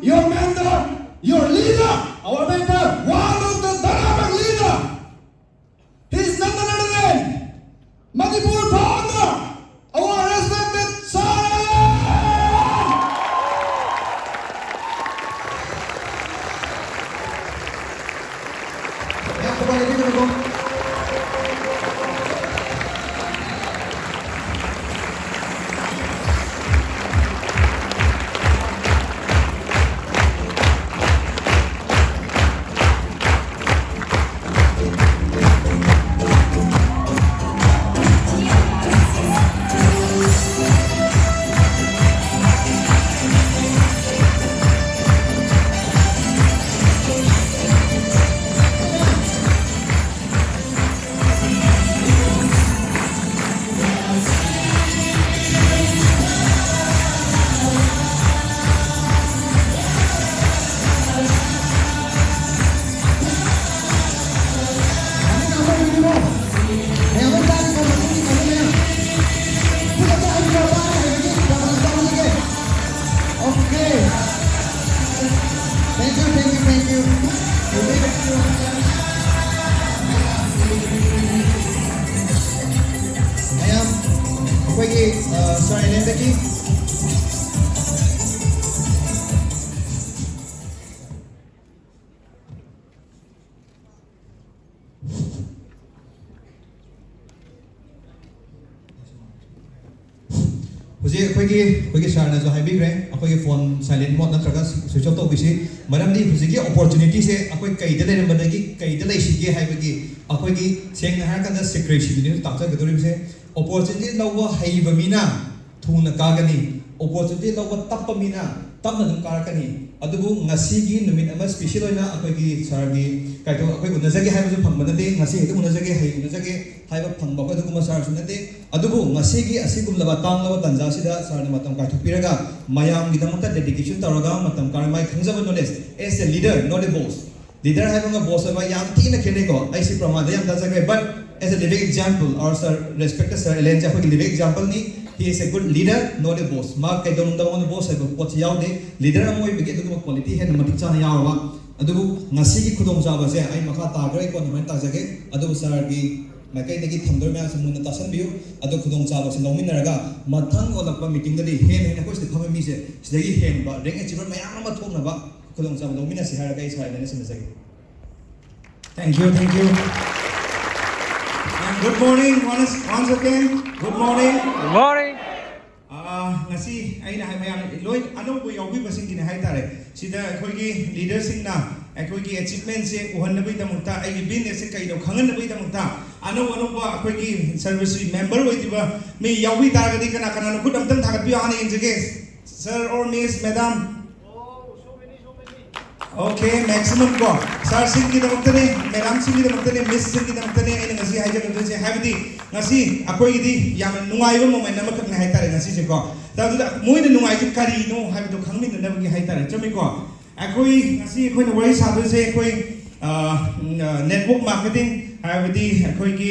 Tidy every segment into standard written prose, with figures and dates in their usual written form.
your mentor, your leader, our mentor, one of the dynamic leader. He's none other than Manipur Partner, our respected Saran. Kembali kita dulu. Sorry, Lendaki. Huzi akhoi sarna jo haibigre akhoi phone silent mode natraga switch off tobisi maramdi huzi ki opportunity se akhoi kaida le madagi kaida lai sige haibagi akhoi ki sengna har kanda secrecy ni takcha gadorim se opportunity lawa haiba mina thuna kagani opportunity lawa tappa mina tapna dum karakani adubu ngasi gi numit ama special oina akhoi ki sargi kaito akhoi unajage haiba jo phangba nade ngasi hedu unajage haiba phangba ko duguma sar sunade adubu ngasi gi asigum laba tang laba tanja sida sarna matam ka thupiraga mayam gi damakta dedication taraga matam karamai khangjaba knowledge as a leader not a boss leader haiba boss ba yam tina khene ko aisi pramada yam dajage but as a living example or sir respected sir Elenja for living example ni he is a good leader not a boss mark kai don on the boss hai pot yaw de leader amoi bige du quality he matik chana yawa adubu ngasi gi khudong jaba se ai makha ta grai ko man ta jage adubu sir gi makai de gi thamdor ma se mun ta san biu adu khudong jaba se nomin raga mathang olakpa meeting de hen hen ko se thame mi se sidagi hen ba reng achiever mayam ma thokna ba khudong jaba nomin se haraga is hai ne se jage thank you Good morning, once again. Good morning. Good morning. Ngasi aina hai mayam loi anu ko yogi basing kine hai tare sida khoi gi leaders sing na khoi gi achievement se uhan nabai damukta ai gi business se kai do khangan nabai damukta anu ba khoi gi service member woi diba me yogi tar ga di kana kana khud amtam thagat bi ani injege sir or miss madam Okay, maximum ko. Sir sing ki damakta ne, madam sing ki damakta ne, miss sing ki damakta ne, ai ngasi hai jam se habdi ngasi akoi di yam nungai ba moment na makak na hai tare ngasi se ko. Ta du moi na nungai ji kari no habdu khangmin na gi hai tare chami ko. Akoi ngasi akoi na wari sa du se akoi network marketing habdi akoi ki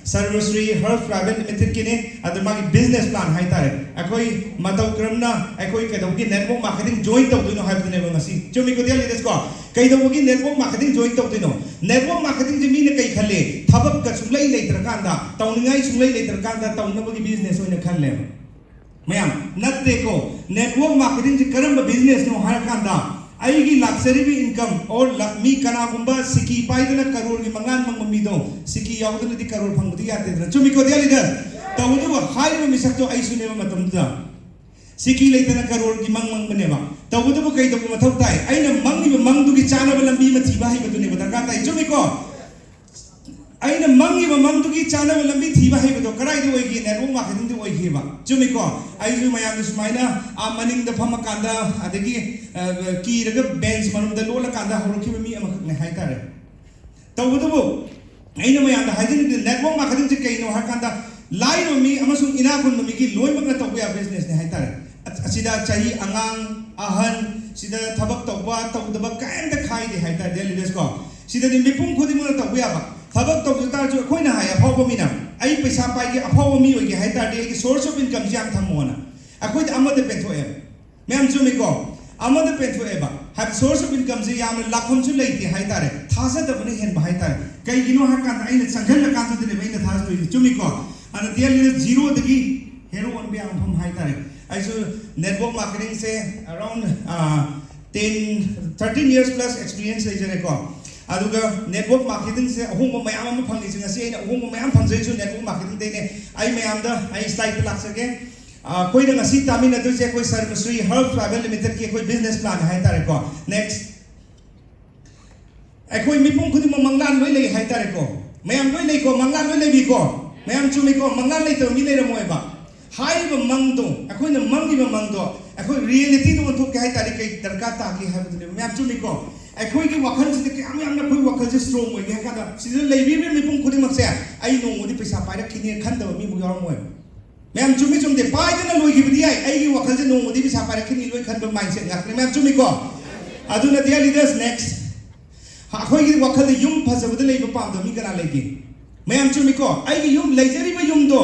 Sarvasri Health Private Limited ki ne adama ki business plan hai tare. Akoi matau kramna akoi ka dawki network marketing join tau du no habdu ne ngasi. Chami ko dia leaders ko. Kai dawki network marketing join tau du no. Network marketing je mi ne kai khalle thabak ka sunglai leitra kanda tauningai sunglai leitra kanda taunabagi business oina khalle. Mayam natte ko network marketing je karamba business no har kanda aigi luxury income or mi kana gumba siki paidana karor gi mangan mangmi do siki yawdana di karor phangdi yate dra chumi ko dia leader tawdu hai no misak to ai sune ma matam da siki leitana karor gi mang bane ma tawdu kai to ma thau tai aina mangi mang du gi chana ba lambi ma thiba hai ba tu ne ba darka tai chumi ko aina mangi ba mang du gi chana ba lambi thiba hai ba to karai do oi gi network marketing do oi gi ba chumi ko ai ju mayam du sumaina a maning da phama kanda adagi ki raga bench manum da lola kanda horoki mi ama ne hai tare tawdu aina mayam da hajin network marketing je kai no har kanda lai no mi amasung ina kun mi gi loi mak na to ya business ne hai tare asida chahi angang ahan sida thabak to ba tawdaba kain da khai de hai tare leaders ko sida ni mipum khodi mo to ya ba thabak to ta ju khoi na hai apho ko mi na ai paisa pai gi apho mi oi gi hai tare ki source of income jam tham mo na akhoi amade pen tho em mem chu mi ko amada penthoi have source of income ze yam lakham chu leite hai tare thasa da bani hen bhai tare kai gino ha kan aina sanghal la kan de ne thas to chumi ko ana tial zero dagi hero on be am phum hai tare aiso network marketing se around 13 years plus experience le jare ko aduga network marketing se ahum mayam am phangi singa se aina ahum mayam phangjai chu network marketing de ne ai mayam da ai slide lak sake koi na ngasi tamin adu je koi Sarvasri Herbs Private Limited ki koi business plan hai tare ko next koi mipung khudi manglan loi lei hai tare ko mayam loi lei ko manglan loi lei bi ko mayam chumi ko manglan lei to mi lei ra moi ba hai ba mang do koi na mangi ba mang do koi reality to thuk ke hai tare kai darka ta ki ha mayam chumi ko koi ki wakhal se ke am na koi wakhal se strong moi ge ka da si lei bi mipung khudi mak se ai no ngodi paisa pai ra khini khan da mi bu yor moi ma'am चुमी चुमदे पाइदना लोई गिबदी आई आई वखल जे नोंगदि बिसा पारे खिनि लोई खनबो mindset गाखने ma'am चुमी को अदुना दिया लीडर्स नेक्स्ट अखोई गी वखल दे युम फजबद लेबो पामदो मी कना लेगे मैम चुमी को आई गी युम लेजरी बे युम दो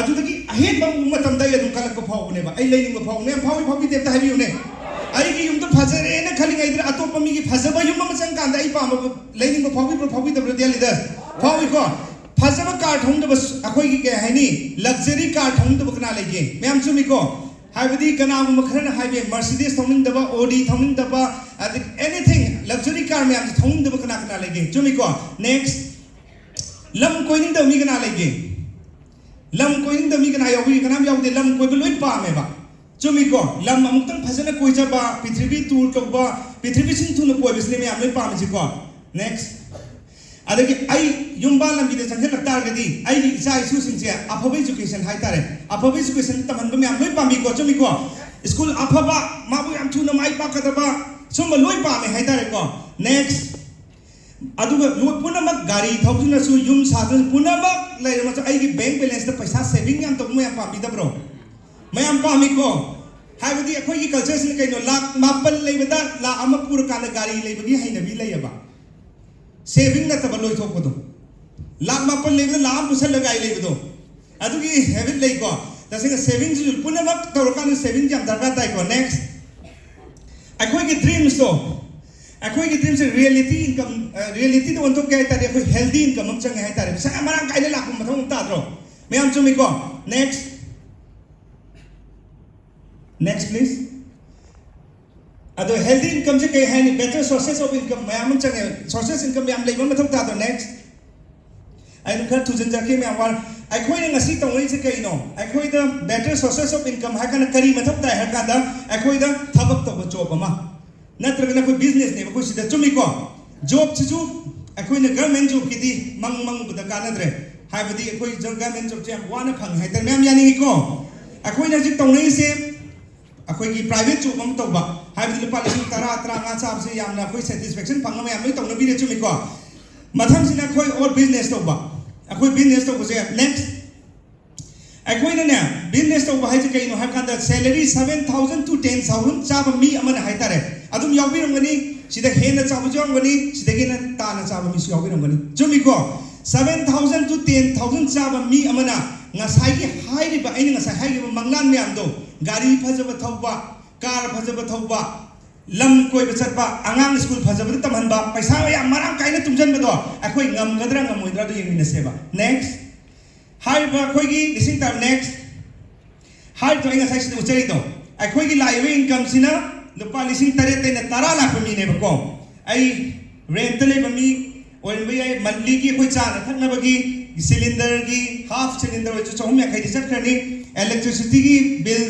अदुदगी अहेद बम मतम दा यदुम कलक को फावने बा आई लेनिंग फाव मैम फावी फावी देता हैबियो ने आई गी युम तो फजरे ने खली गाइदर अतोप मी गी फजबा युम मचंग कांदा आई पाम लेनिंग फावी दब्र दिया लीडर्स फावी को फजब कार थोंदब अखोई की है नी लग्जरी कार थोंदब कना लेगे मैम चुमी को हाइबदी कना मखरन हाइबे मर्सिडीज थोंदब ओडी थोंदब एनीथिंग लग्जरी कार मैम थोंदब कना कना लेगे चुमी को नेक्स्ट लम कोइनिंग द मी कना लेगे लम कोइनिंग द मी कना यावी कना यावदे लम कोइ लोइ पामेबा चुमी को लम अमुक्तंग फजन कोइजबा पृथ्वी टूर तोबा पृथ्वी सिंग थुन कोइबसने मैम लोइ पामेजि को नेक्स्ट अदगी आई युम्बा लंबी दे संगे लगता गदी आई इसा इशू सिंचे अफब एजुकेशन हाई तारे अफब एजुकेशन तमन बम याम लोई पामी को चमी को स्कूल अफबा माबु याम थुना माइ पाकदबा सुम लोई पामे हाई तारे को नेक्स्ट अदुगा लो पुनमक गाड़ी थौजुना सु युम सादन पुनमक लेरम च आई बैंक बैलेंस द पैसा सेविंग याम तो मयाम पामी दब्रो मयाम पामी को हाइबदी अखोई की कल्चर सिन कइनो लाख मापल लेबदा ला अमपुर कान गाड़ी लेबगी हाइनबी लेयबा सेविंग न तब लोई थोक दो लाख मापन लेबद लाख पुसल लगाई लेबदो अदुगी हैबिट ले को तसे सेविंग जु पुनमक तोरकान सेविंग जम दरका ताई को नेक्स्ट अखोई की ड्रीम्स तो अखोई की ड्रीम्स रियलिटी इनकम रियलिटी तो उनको क्या तारे अखोई हेल्दी इनकम हम चंगे है तारे सा हमारा काइले लाख मथम ताद्रो मैं हम चुमी को नेक्स्ट प्लीज अदो हेल्दी इनकम से कई है नि better sources of income ma'am change sources income ma'am लेबो मथम तादो नेक्स्ट आई खर तुजन जाके मैम वार अखोई ने ngasi तंगई से कई नो अखोई the better sources of income है कन करी मथम ताय हर कादा अखोई द थबक तो जॉब अमा नत्रगना कोई बिजनेस ने कोई सिदा चुमी को जॉब छिजु अखोई ने गवर्नमेंट जॉब की दी मंग बुदा कानद्रे हाइबदी अखोई गवर्नमेंट जॉब जे वाना फंग है त मैम यानी को अखोई ने जि तंगई से अखोई की प्राइवेट जॉब हम तोबा हाइबदी लुपा लिसिंग तरा nga चाब से यामना कोई सैटिस्फैक्शन फंग मैम लोई तंगना बिरे चुमी को मथम सिना कोई और बिजनेस तोबा अखोई बिजनेस तो बजे नेक्स्ट अखोई ने बिजनेस तो बाहाय जे कइनो हा कांदा सैलरी 7000 to 10000 चाब मी अमन हाय तारे अदुम यावबि रंगनी सिदा हेना चाब जोंगनी सिदा गेना ताना चाब मी सु यावबि रंगनी चुमी को 7000 to 10000 चाब me Amna ngasai ki hai ri ba ai ngasai hai ki manglan myam do gari phajaba thauba car phajaba thauba lam koi bachat ba angang school phajaba tamhan ba paisa ya marang kaina tumjan ba do akoi ngam gadra ngamoidra do yemi na seba next hai ba koi gi lising time next hai to ngasai si uchari do akoi gi live income sina lupa lising tare te na tara lakh mi ne ba ko ai rent le ba mi or ba ai monthly ki koi cha na thakna ba gi cylinder की half cylinder जो चौम या खाई चट करनी electricity की bill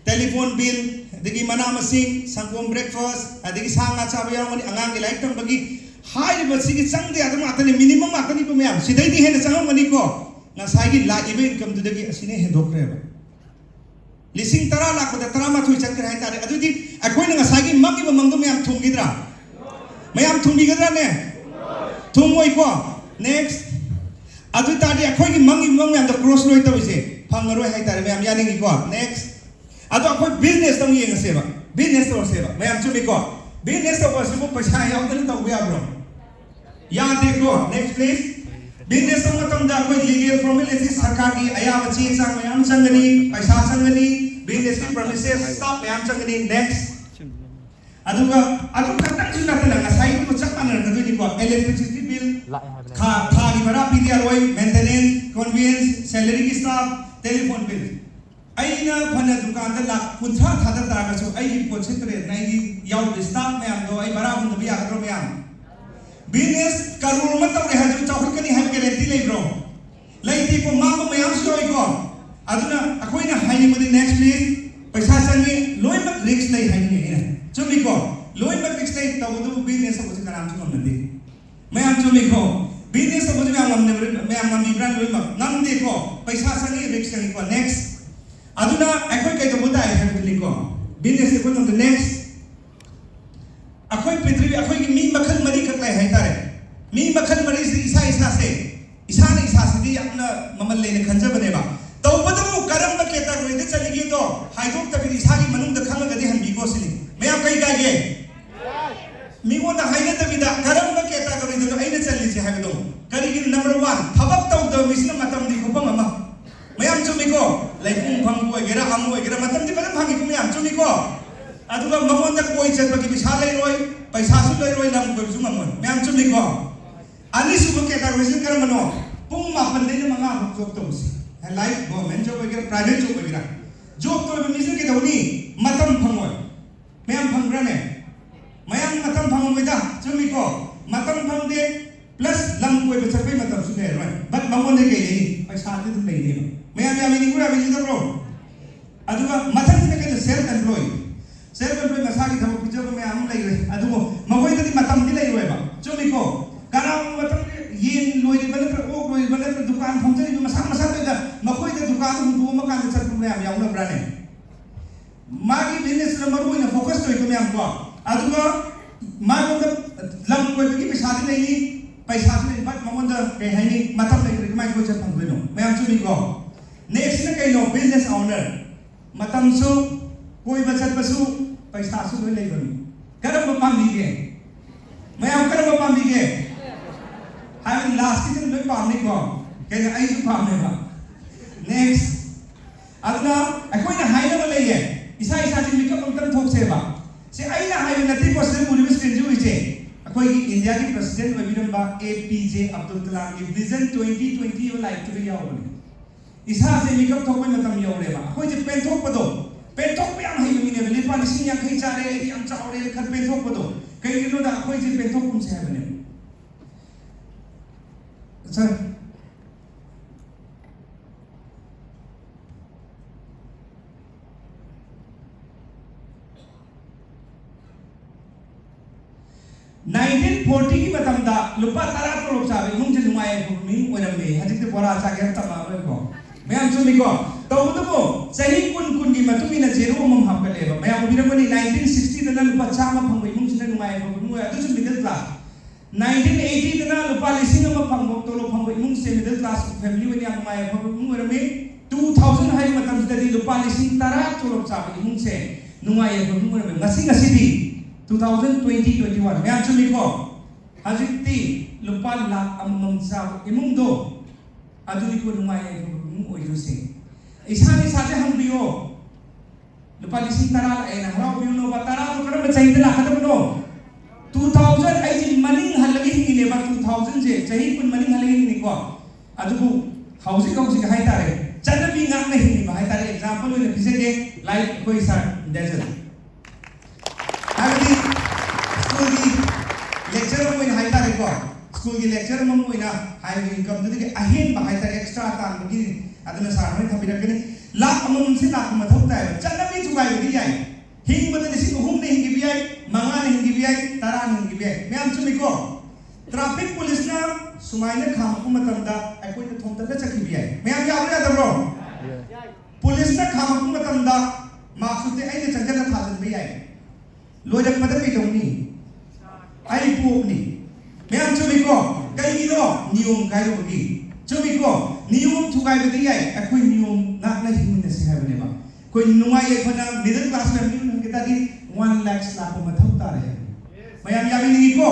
telephone bill अदगी मना मसिंग संगोम breakfast अदगी सांगा चाबा यावनी अंगांग की life तम बगी हाई बसी की संग दे आदम आतनी मिनिमम आतनी को मैम सिदै दी है संगम मनी को ना साइगी लाइव इनकम दुदगी असिने हेदोक्रे बा लिसिंग तरा लाख द तरा मा थुई चट कर है तारे अदुदी अखोई ना साइगी मंगी मंगदो मैम थुंगिद्रा मैम थुंगिगद्रा ने थुंगोई को नेक्स्ट अदु तादि अखोई की मंगी मंग मैम द क्रॉस लोई तबसे फंगरो है तारे मैम यानी को नेक्स्ट अदो अखोई बिजनेस तम येंग सेबा बिजनेस तो सेबा मैम चुमी को बिजनेस तो बस वो पैसा यावदन तो याब्रो या देखो नेक्स्ट प्लीज बिजनेस तो मतम दा कोई लीगल फॉर्मेलिटी सरकार की अयाब ची संग मैम संगनी पैसा संगनी बिजनेस की प्रेमिसेस स्टॉप मैम संगनी next aduga adu katak sudah telang asai itu cak mana kadu ni ko electricity bill kha gi bara pdi roi maintenance conveyance salary ki staff telephone bill aina phana dukan da lak kuntha thada tara so ai pot chitre nai gi yaw staff me am do ai bara hun bi agro me am business karur ma taw re haju chawhar kani ha guarantee lei bro lei ti ko ma ko me am so ai ko aduna akoi na haini mudi next please paisa changi loi mak risk nei haini ina chumi ko loi mak risk nei taw du business ko chi karam chu ngam ndi me am chumi ko business ko chi ngam ne me am ngam brand loi mak ngam de ko paisa changi risk changi ko next aduna akoi kai to muda ai ha ndi ko business ko ngam the next akoi petri akoi ki mi makhal mari kak lai hai tare mi makhal mari se isa ne isa se di apna mamal le ne khanja bane ba taw badu karam ba keta ko ide chali gi to haidok ta bi isa gi manung da khang ga di han bi ko sini me am kai ga ge mi wo na haina ta bi da karam ba keta ko ide aina chali si ha do kari gi number 1 thabak taw da mi sina matam di ko pa mama me am chumi ko lai pung phang ko gera am ko gera matam di param hangi ko me am chumi ko aduga mamon da koi chat ba ki bisa lai roi paisa su lai roi lam ko su mamon me am chumi ko ani su ko keta ko sin karam no pung ma pan de ma nga ko to si life government job वगैरह private job वगैरह job तो mission के दौनी मतम फंगोय ma'am फंगरा ने ma'am मतम फंगोयदा चुमी को मतम फंगदे प्लस लम कोई बचपे मतम सुने रहा बट ममोन ने कही पैसा आते तो नहीं दे मैम या मिनी गुरा मिनी तो अदुगा मथन से के सेल्फ एम्प्लॉय मसा की थबक पिजो में आम लई रे अदुगो मगोय दि मतम दि लई रोय बा चुमी को कारण मतम yin loi di bana pro loi bana dukan phongjani masa तो दा मखोय दा दुकान हुंदु म कान चर पुम याम याउ नब्रा ने मागी बिजनेस नंबर 1 फोकस तो इको याम को अदुगा मागो द लम कोय बगी पैसा दि नहीं पैसा दि बट ममन द के हाइनी मतम ले माई को चर फंग बेनो मैं आम चुनी को नेक्स्ट ने कइनो बिजनेस ओनर मतम सु कोई बचत पसु पैसा सु ले ले बनी करम पाम दी के मैं आम करम पाम दी के हाय लास्ट की लोई पाम नहीं को के आई सु पाम ने बा next aduna akoi na haina ma lei isa ji mikap amtam thok se ba se aina haina nati president universe kenju ije akoi ki india ki president webinar ba APJ Abdul Kalam ki vision 2020 yo like to yaw bane isa se mikap thok ma tam yaw re ba akoi je pen thok pa am hai mi ne le pa lising yang khai chare yang chaure khat pen thok pa do kai kilo da akoi je pen thok kum se bane sir 1940 की मतमदा लुपा तारा करोड़ साबे मुंग जे नुमाए मी ओनमे हजिते बोरा चा के तमा को मैं हम सुमी को तो मुदबो सही कुन की मतुमिना जेरो मम हापलेबा मैं हम बिरमनी 1960 दना लुपा चामा फंगबे मुंग सिना नुमाए को मु अदु मिडिल क्लास 1980 दना लुपा लिसिंग म फंगबो तोलो फंगबे मुंग से मिडिल क्लास फैमिली वनी नुमाए को मु ओनमे 2000 हाई मतम ददी लुपा लिसिंग तारा करोड़ साबे मुंग से नुमाए को मु ओनमे ngasi di 2020-21 मैं आज चुमी को हजिती लुपा लाख अमम साब इमुंग दो अदुनी को नुमाए मुंग ओइजो से इसाने साथे हम दियो लुपा लिसिंग तारा ए ना हराव बियो नो बतारा तो करम चाहिए ला खत्म नो 2000 आई जी मनिंग हलगी हिंगी ने बा 2000 जे चाहिए कुन मनिंग हलगी हिंगी को अदुबु हाउसिंग हाई तारे चन्नबी ngak ne हिंगी बा हाई तारे एग्जांपल ने पिसे के लाइक कोई सा डेजर्ट हागदी स्कूल की लेक्चर में हाई तारे को स्कूल की लेक्चर में मोइना हाई इनकम दुदि के अहेन बा हाई तारे एक्स्ट्रा तान बगी अदना सार में थबिरा के लाख अमम से लाख मथौ ताय चन्नबी जुगाई बगी जाय हिंग बदले सिंग हुम ने हिंगी बियाय मंगा ने हिंगी बियाय तारा ने हिंगी बियाय मैं हम चुमी को ट्रैफिक पुलिस ना सुमाइने खाम को मतमदा अकोइ ने थोंता चकी बियाय मैं हम याद दब्रो पुलिस ना खाम को मतमदा माक्सुते आइने चंगल थाजन बियाय लोय जब पता भी दोनी आई पोपनी मैं हम चुमी को कई गिरो नियम काय रो बगी चुमी को नियम थुगाई बदी आई अकोइ नियम नाक ना हिंग ने से है बा कोई नुमाई खना मिडिल क्लास में हम kita di 1 lakh laku mathau tare mayam yami ni ko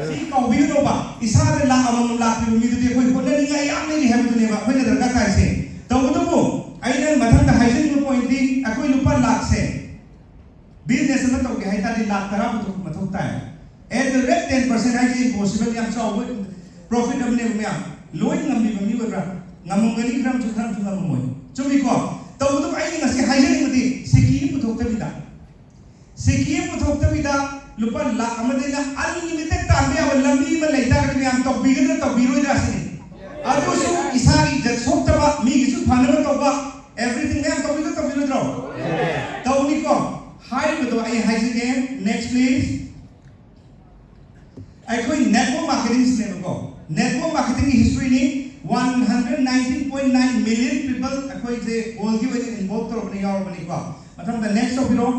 si kau bi no ba isa de la amam la pi mi de koi ko ni ngai am ni ha bi ne ba phai da ka kai se to bu ai nan mathang da hygiene point di akoi lupa lakh se business na to ke hai ta di lakh tara mathuk ta hai at the rate 10% hai ji possible yang chaw profit am ne me loi ngam bi mi wa ngamong gani khram chu ngam moi chumi ko taw du ai ni ngasi hai ni mati siki mathuk ta bida siki mathuk ta bida lupa lakh amade na unlimited ta be ab lambi ma leita ka ni am to bigin to biro da sini adu su isari jat sok ta ba mi gi su phana to ba everything me am to biro draw taw ni ko hai bu to ai hai again next please ai koi network marketing se ko network marketing history ni 119.9 million people akoi je all gi wani involved to bani yaw bani ko matham the next of biro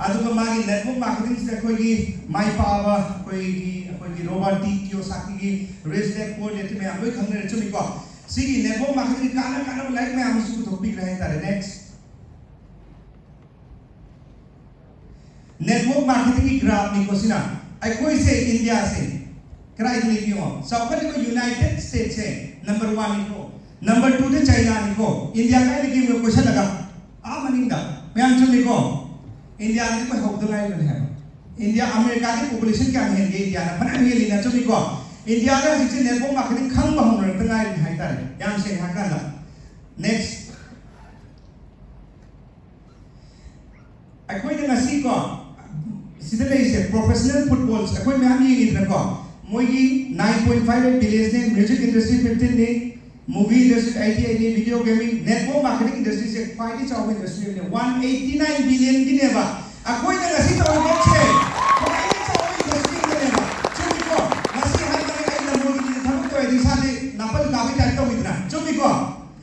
aduga magi network marketing se koi gi mai pawa koi gi robot Kiyosaki gi raise that code yeti me amoi khangre chumi ko sigi network marketing kana like me am su topic rahe tare next network marketing ki graph ni ko sina ai koi se India se krai ni piyo saukali ko United States है number 1 ni ko number 2 te China ni ko India ka ni ki question laga a maninga me am chumi ko India ni ko hok dungai ne hai India America की population क्या है India ना बना हुई लेना चुमी को India का जिसे network marketing खंग bahung रहे तंगा है तारे yang से हाका ना next अकोई ने ngasi को सीधे ले इसे professional footballs अकोई में हम ये इधर को मोगी 9.58 billion ने music industry 15 ने movie industry IT ने video gaming network marketing industry से फाइनली चाव industry ने 189 billion की ने बा अकोई ने ngasi तो वो छे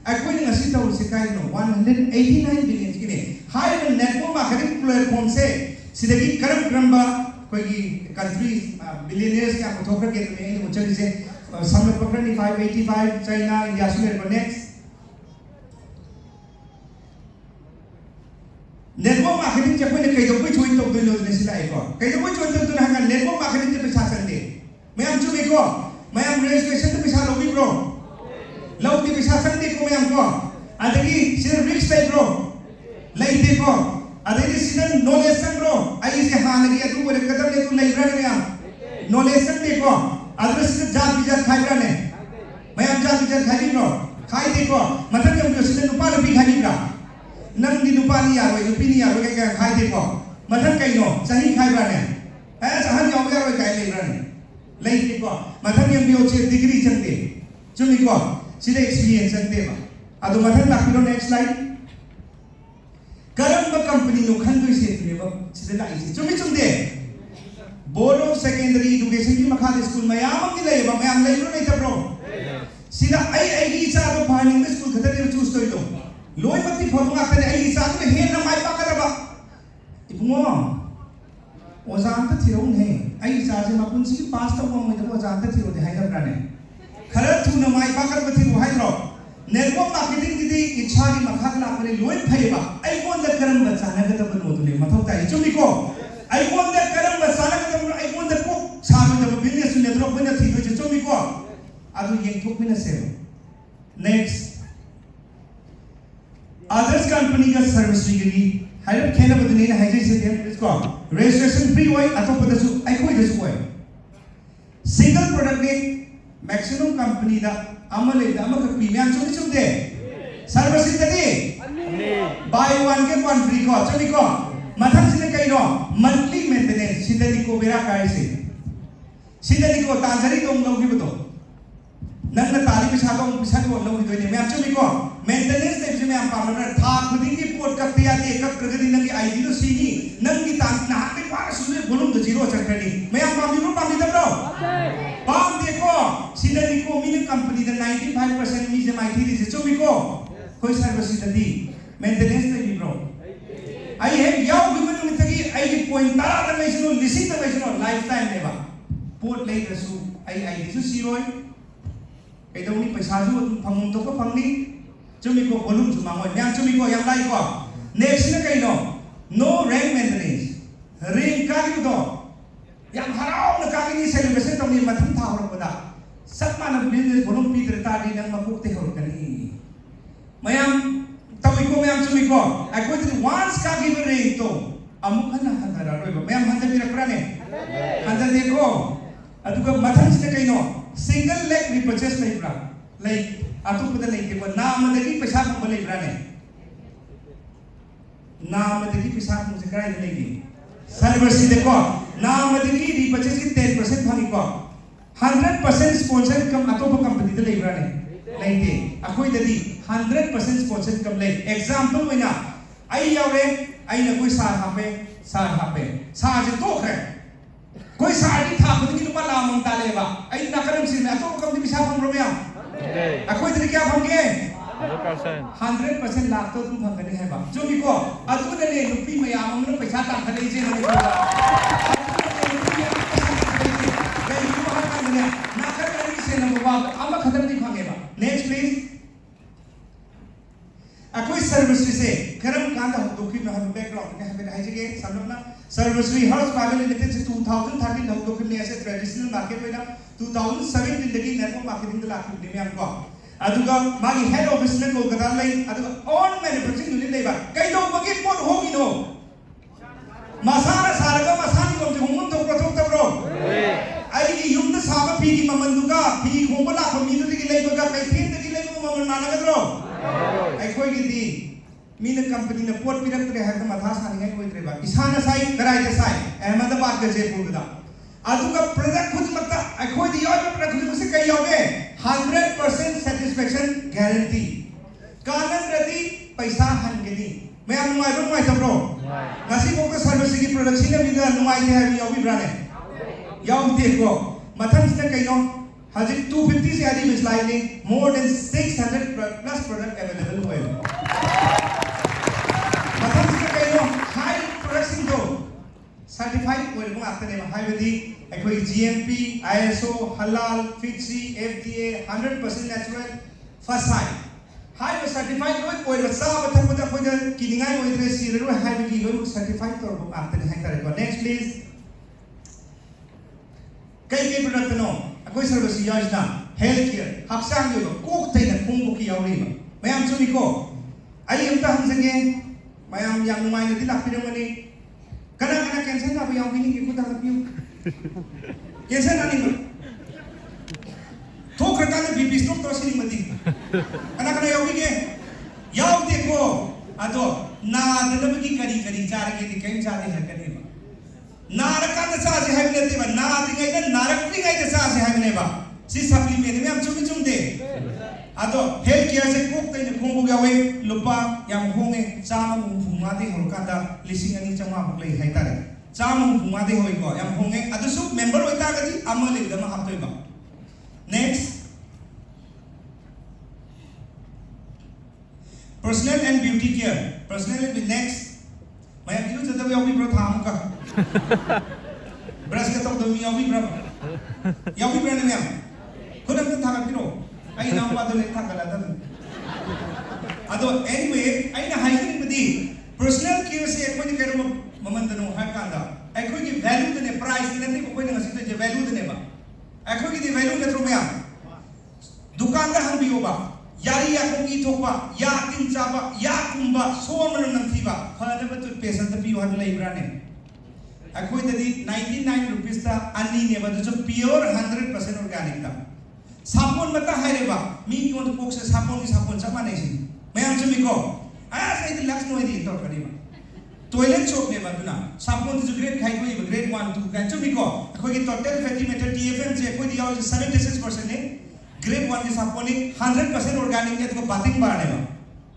अकोई ने ngasi tahu sekai no 189 billion kini high network marketing platform से सिद्धि करम बा कोई की countries billionaires क्या पथोकर के तो में मुझे जिसे सामने पकड़ने 585 चाइना इंडिया सुने को next network marketing जब कोई ने कई तो कोई चोइन तो दो लोग ने सिला एक कई तो कोई चोइन तो ना हंगा network marketing जब पैसा चलते मैं हम चुमे को मैं हम registration तो पैसा लोगी bro laut di bisa sandi ko mayam ko adagi sir rich type bro laite ko adagi sinan knowledge sang bro ai se ha lagi atu bole kadam le tu library mayam knowledge sang de ko adagi sinan jat bijat khai bra ne mayam jat bijat khai bro khai de ko matham yam jo sinan nupa lu bi khai bra nang di nupa ni ya roi nupi ni ya roi ka khai de ko matham kai no sahi khai bra ne sahan yaw ya roi kai le bra ne laite ko matham yam bi oche degree chang de chumi ko सीधे experience सकते हैं आदो मथन लाखिलो next slide करम ब company no खंदो से तुने ब सीधे लाई से चुमी चुमदे बोर्ड ऑफ सेकेंडरी एजुकेशन की मखा स्कूल मयाम की ले ब मयाम ले लो नहीं तब्रो सीधा आई की चा ब फाइनिंग स्कूल खतर ने चूज तो लोई मत की फम आते आई चा तो हे न माई पा करबा इबुंगो ओजान त थिरो ने आई चा से मपुन सी पास तो म म ओजान त थिरो दे हाय दब्रा ने खरत थू न माई पाकर बथि वो हाइड्रो नेटवर्क मार्केटिंग की इच्छा की मखाक ला करे लोई फैबा आई कोन द करम बचाना गत बनो तुले मथौ ताई चुमी को आई कोन द करम बचाना गत आई कोन द को साबे द बिजनेस नेटवर्क बन थी तो चुमी को आदु यें थोक बिना से नेक्स्ट अदर्स कंपनी का सर्विस की हाइर खेना बदने ने हाइजे से दे इसको रजिस्ट्रेशन फ्री होय अतो पदसु आई कोई दसु होय सिंगल प्रोडक्ट ने मैक्सिमम कंपनी दा अमले दा अमक प्रीमियम चुनी चुदे सर्विस दे buy one get one free को चुनी को मथन से कई नो मंथली मेंटेनेंस सिदनी को बेरा काय से सिदनी को तांजरी तो लोगी बतो नंग ताली पे साको पिसा को लोगी तो ने मैं चुनी को मेंटेनेंस से भी मैं am पामर था खुदी की पोट करते या एक प्रगति नंगी आईडी तो सीनी नंगी तां ना पे पार सुने बोलूं तो जीरो चक्करनी मैं am पामी दबरो पाम देखो सिदनी को मिने कंपनी द 95% मी जे माइथी दिसे चुमी को कोई सर्विस दी मेंटेनेंस दे भी ब्रो आई है याव गुमन में तगी आई की पॉइंट तारा द मैसनो लिसिंग द मैसनो लाइफ टाइम नेबा पोट ले रसु आई दिसु सीरोय कइदौनी पैसा जु फंगम तो को फंगनी चुमी को वॉल्यूम जु मांगो न्यां चुमी को याम लाई को नेक्स्ट ने कइनो नो रैंक मेंटेनेंस रैंक का की तो याम हराव न कागिनी सेलिब्रेशन तो नि मथम था हो बदा सब मानव बिजनेस वॉल्यूम पीतर ताडी नंग मकुते हो कनी मयाम तमिको मयाम चुमी को आई को वांस का की रैंक तो amuk hana hana roi ba mayam handa birakra ne handa dekho aduga mathang sine kaino single leg repurchase lai bra lai atu pada lai ke na amadagi paisa phang lai bra ne na amadagi paisa phang se krai lai ki server si dekho na amadagi repurchase ki 10% phangi ko 100% sponsor kam atopa company de lai bra ne lai de akoi dadi 100% sponsor kam lai example wena ai yaure ai na koi sa hape sa je to kre koi sa di tha ko ki lupa la mong ta le ba ai na karam sin atopa company bisa phang ro ya akoi dadi kya phang ge 100% lakh तो तुम भंग नहीं है बा जो भी को अतु ने रुपी में आम ने पैसा ता खले जे ने को ना कर नहीं से न बा आम खत्म नहीं भागे बा नेक्स्ट प्लीज अकोई सर्विस से करम कांदा दुखी में हम बैकग्राउंड के हमें है जगह सब लोग ना सर्विस हाउस प्राइवेट लिमिटेड से 2013 हम दुखी में ऐसे ट्रेडिशनल मार्केट में ना 2017 दगी नेटवर्क मार्केटिंग द लाख में हमको aduga magi head office na Kolkata lai aduga on manufacturing unit lai ba kai do magi pot hogi no masana saraga masani kom je humum to prathok tabro ai gi yum da saba phi gi mamanduga phi khomba la khami du gi lai ba kai thin gi lai ba maman nana gadro ai khoi gi di mina company na pot pirak tre ha matha sani ngai koi tre ba isana sai karai de sai Ahmedabad ga Jaipur da aduga product khud matta ai khoi di yo product khud se kai yoge 100% satisfaction guarantee kanan rati paisa han gini मैं आप नुमाई बन नुमाई तब रो नसी को service की production में भी नुमाई है भी यावी ब्रांड है याव देखो मथन से कहीं हज़ी 250 से आदि मिसलाई ने more than 600 plus product available हुए मथन से कहीं high production दो certified हुए लोग आते हैं high विधि कोई GMP, ISO, halal, FITSI, FDA, 100% natural, first time. High was certified कोई बच्चा बच्चा बच्चा कोई किनिंगाई कोई तरह सीरियल में high भी कोई certified तो वो आते हैं हैंग करेगा. Next please. कई product नो कोई सर्विस योजना health care हफ्सांग जो कोक थे ना कुंभ की यावरी में. मैं हम सुनी को आई हम तो हम संगे मैं हम yang नुमाई ने दिला फिर मनी कना कैंसर ना भी यावरी नहीं कि कुछ आप पियो कैसे ना नहीं तो करता है बीपी स्ट्रोक तो ऐसे नहीं मती कना योगी के याव देखो अतो ना दलब की करी चार के कहीं चाहते हैं करने बा नारका न सा से है लेते बा ना दिखाई ना नारक भी गई सा से है ने बा सी सप्लीमेंट में हम चुम दे अतो हेल्थ केयर से कोक तई ने खोंगो गया वे लुपा yang होंगे चाम फुमा दे होका दा लिसिंग अनि चमा बकले है तारे चाम फुमा दे होई को yang होंगे अदसु मेंबर होता गति अमल एकदम हातोय बा next personal and beauty care personal and next मैं किलो जदा यावी ब्रो थाम का ब्रश के तो दमी यावी ब्रो ने मैं खुद हम था पिरो आई नाम बात ले था गला दम अदो एनीवे आई ना हाइकिंग बदी पर्सनल केयर से एक कोई करो ममन दनो हर कांदा आई कोई की वैल्यू दने प्राइस दने कोई ना सिते जे वैल्यू दने बा आई कोई की वैल्यू न तो मैं दुकानदार हम भी होबा यारी या कोंगी थोपा या तिन चाबा या कुंबा सोमन नंथीबा फरब तो पेशेंट भी हद ले ब्राने अखोई ददी 99 रुपीस ता अन्नी ने बद जो प्योर 100% ऑर्गेनिक ता साबुन मता हाइरेबा मी कोन पोक से साबुन जमा नहीं सी मैं हम जमी को आया से इत लक्ष्य नोई दी तो करीबा टॉयलेट सोप ने बदना साबुन जो ग्रेड खाई कोई ग्रेड 1 2 का जमी को अखोई की टोटल फैटी मैटर TFM से कोई दिया 76% ने ग्रेड 1 के साबुन 100% ऑर्गेनिक ने तो बातिंग बारने बा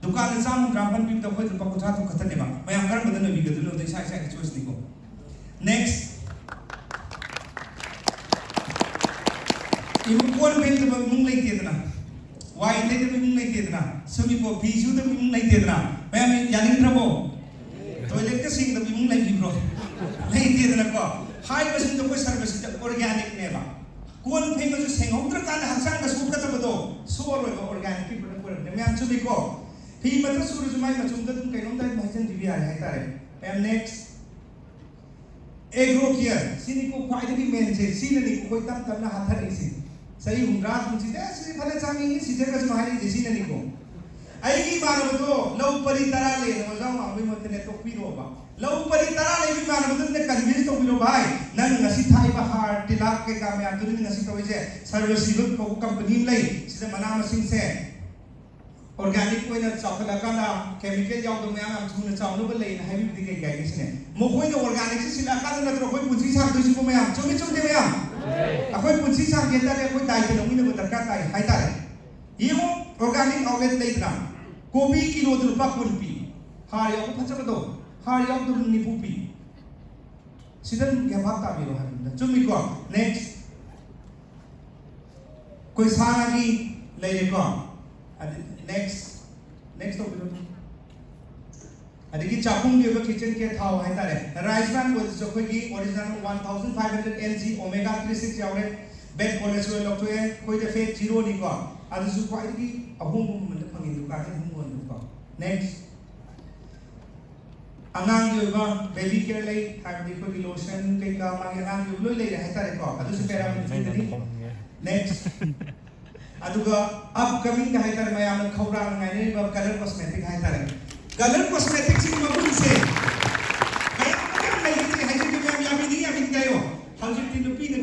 दुकान से हम ग्रामपन भी तो कोई तो पकुथा तो खतन ने बा मैं हम कर बदन भी गदलो तो साइ साइ चोइस निको नेक्स्ट इम कोन पेन तो मुंग नहीं तेतना वाई ले तो मुंग नहीं तेतना सभी को बीजू तो मुंग नहीं तेतना मैं यानी प्रभु टॉयलेट के सिंग तो मुंग नहीं ब्रो नहीं तेतना को हाई पर्सेंट तो कोई सर्विस ऑर्गेनिक ने बा कोन पेन जो सेंगोंद्र कान हंसांग का सूप का तो सोर ऑर्गेनिक की प्रोडक्ट मैं हम सभी को ही मतलब सूरज माई मचुंदा तुम कहीं ना भाईजन दिव्या है तारे एम नेक्स्ट एग्रो केयर सिनी को फायदे की मेन से सीने नहीं कोई तम करना हाथ नहीं सी सही हुंगरा तुम सीधे सिर्फ भले चामी ही सीधे का सुहारी जैसी नहीं को ꯑꯩꯒꯤ ꯏꯃꯥꯟꯅꯕꯗꯣ ꯂꯧ ꯄꯔꯤ 10 ꯂꯩꯅ ꯑꯣꯖꯥ ꯋꯥꯡꯕꯒꯤ ꯃꯠꯇꯅꯦ ꯇꯣꯛꯄꯤꯔꯣꯕ ꯂꯧ ꯄꯔꯤ 10 ꯂꯩꯕ ꯏꯃꯥꯟꯅꯕꯗꯨꯅ ꯀꯟꯚꯤꯟꯁ ꯇꯧꯕꯤꯔꯣ ꯚꯥꯏ ꯅꯪ ꯉꯁꯤ ꯊꯥꯏꯕ ꯍꯥꯔ ꯇꯤꯜꯍꯥꯠ ꯀꯩꯀꯥ ꯃꯌꯥꯝꯗꯨꯅꯤ ꯉꯁꯤ ꯇꯧꯔꯤꯁꯦ ꯁꯔꯕꯁꯤꯕ ꯀꯧꯕ ꯀꯝꯄꯅꯤ ꯑꯃ ꯂꯩ ꯁꯤꯗ ꯃꯅꯥ ꯃꯁꯤꯡꯁꯦ organic ꯑꯣꯏꯅ ꯆꯥꯎꯈꯠꯂꯀꯥꯟꯗ ꯀꯦꯃꯤꯀꯦꯜ ꯌꯥꯎꯗꯕ ꯃꯌꯥꯝ ꯌꯥꯝ ꯊꯨꯅ ꯆꯥꯎꯅꯕ ꯂꯩꯅ ꯍꯥꯏꯕꯤꯕꯗꯤ ꯀꯩ ꯀꯥꯏꯒꯦꯁꯤꯅꯦ ꯃꯈꯣꯏꯅ organic ꯁꯤ ꯁꯤꯜꯂꯛꯑꯀꯥꯟꯗ ꯅꯠꯇ꯭ꯔꯣ ꯑꯩꯈꯣꯏ ꯄꯨꯟꯁꯤ ꯁꯥꯡꯗꯣꯏꯁꯤꯕꯨ ꯃꯌꯥꯝ ꯆꯨꯝꯃꯤ ꯆꯨꯝꯗꯦ ꯃꯌꯥꯝ ꯑꯩꯈꯣꯏ ꯄꯨꯟꯁꯤ ꯁꯥꯡꯒꯦ ꯍꯥꯏꯇꯥꯔꯦ ꯑꯩꯈꯣꯏ ꯗꯥꯏꯠ ꯂꯧꯃꯤꯟꯅꯕ ꯗꯔꯀꯥꯔ ꯇꯥꯏ ꯍꯥꯏꯇꯥꯔꯦ ꯌꯦꯡꯉꯣ organic outlet ꯂꯩꯗꯅ कोबी किलो रुपा 10 पी हार याव फजबदो हार याव दु 90 पी सिदन गेबा ताबिरो हाबिदा चुमी को नेक्स्ट कोई सानागी लेरे को नेक्स्ट तो बिलो अदिगी चापुंग के किचन के थाव है तारे राइस ब्रांड को जो कोई की ओरिजिनल 1500 mg ओमेगा 36 यावरे बैड कोलेस्ट्रॉल लॉक्टोए कोई दे फेट जीरो नी को अदसु क्वाइटी अहुम मन फंगी दुका के हुम वन दुका next angang yoba baby care lay habdi ko lotion kay ka mga angang yob loy lay hay tare ko adu sa pera mo ni next aduga upcoming ka hay tare mayam khawra ngai ni ba color cosmetic hay tare color cosmetic si magun se